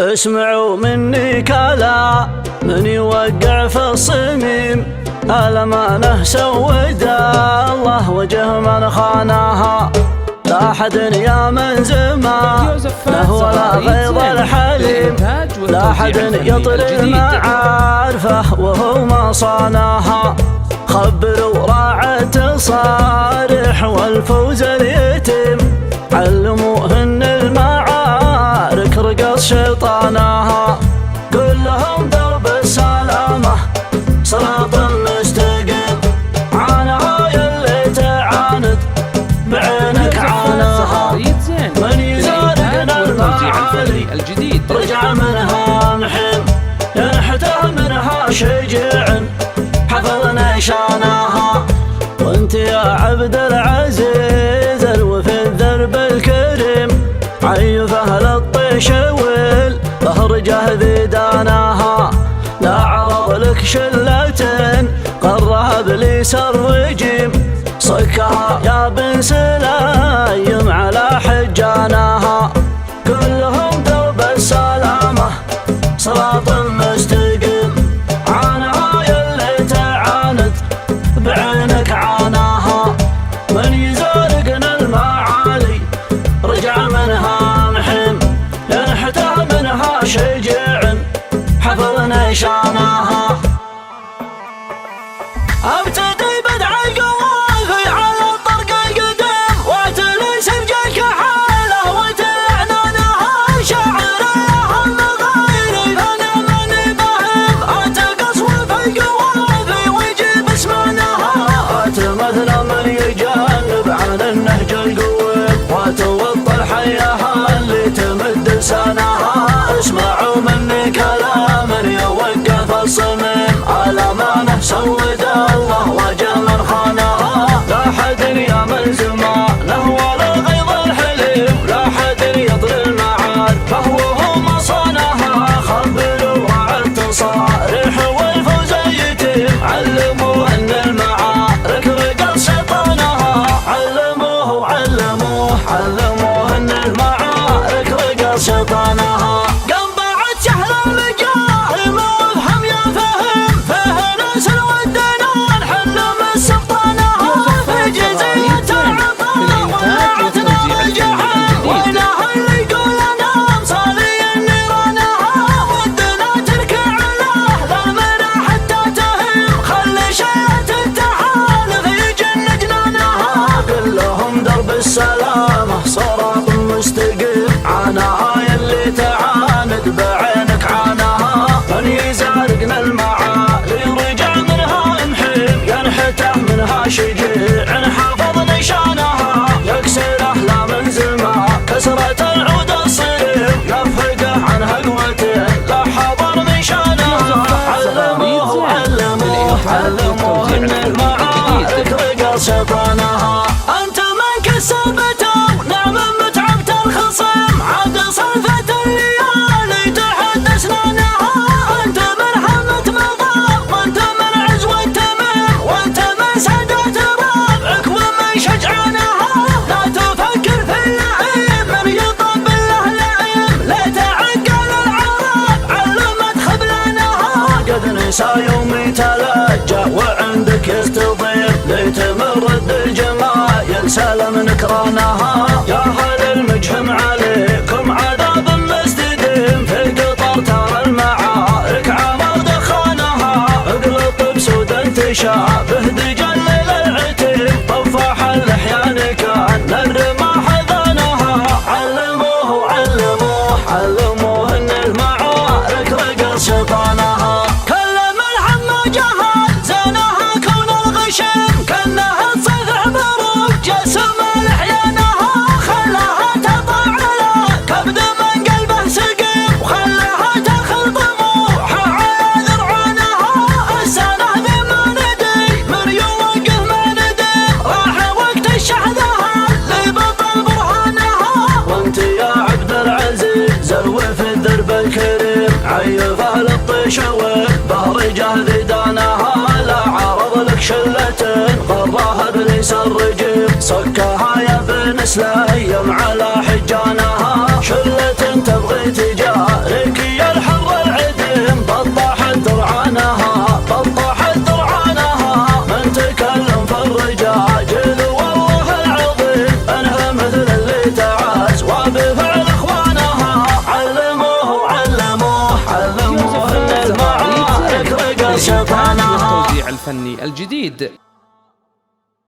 اسمعوا مني كلا من يوقع في الصميم، الأمانة سودا الله وجه من خانها. لا حد يا من زما له ولا غيظ الحليم، لا حد يطري معارفه وهو ما صانها. خبروا راعة صارح والفوز اليتيم، علموهن المعارك رقص شيطانها. كلهم درب السلامة صراط مستقيم، عانها يلي تعاند بعينك عاناها. من يزارقنا المعالي رجع منها محم، ينحته منها شجاع حفظنا شانها. وانت يا عبد العزيز الوفي الدرب الكريم، عيف اهل الطيش والبهرجه ذي داناها. لا عرض لك شلة قرها ابليس الرجيم، صكها يا بن سلايم على حجاناها. كلهم درب السلامة صراط مستقيم، عانها يلي تعاند بعينك عاناها. من يزارقنا المعالي رجع منها محم، ينحته منها شجاع حفظنا شاناها. ابتدي بدع القوافي على الطرق القديم، واتلي سرجك حاله وتعنانها. شاعر لهم غيري فانا ماني فاهم، اتقص في القوافي ويجيب اسمانها. اتمثل من يجنب عن النهج القويم، وتوطى الحياها اللي تمد لسانها. اسمعوا مني كلام يوقف الصميم، الأمانة سود الله وجه من خانها. لا حد يا من زمانه ولا غيظ الحليم، لا حد يطري المعاد فهو ما صانها. خبروا راعة صارح والفوز اليتيم، علموا ان المعارك رقص شيطانها. علموه ان المعارك رقص شيطانها. السلامة صراط مستقيم، عاناها يلي تعاند بعينك عاناها. من يزارقنا المعالي رجع منها محيم، ينحته منها شجيع حفظ نشانها. يكسره لا من زما كسرة العود الصريم، يفهقه عنها قوته لا حضر من شانها. علموه ان المعارك رقص شيطانها. سبتوا نعم متعبت الخصم، عاد صلفة الليالي تحدثنا نها. انت من حمة مضام، وانت من عزوة تمام، وانت من سادات ربعك ومن شجعانها. لا تفكر في اللعيب من يطب له لعيب، لا تعقل العرب علمت خبلانها. قد نسى يومي تلجأ وعندك يستضيف، لتمرد الجمال سلم نكرانها. يا اهل المجهم عليكم عذاب مستديم، في القطر ترى المعارك عمر دخانها. اقلط بسود تشابه دجل العتيم، طفاح اللحيان كان الرماح ذانها. علموه ان المعارك رقص شيطانها. كلم الحم جهل زانها كون الغشم، كانها تصيح بروق جسم لحيانها. خلاها تطع على كبد من قلبه سقيم، وخلاها تاخذ طموحها على ذرعانها. السنة ذي ما ندري من يوقف ما ندري، راح وقت الشحذها اللي بطل برهانها. وانت يا عبد العزيز الوفي الدرب الكريم، عيف اهل الطيش والبهرجه ذي دانها. لا عرض لك شلة غراها ابليس الرجيم، صكها يا بن سلايم على حجانها. شلة تبغي تجارك الفني الجديد.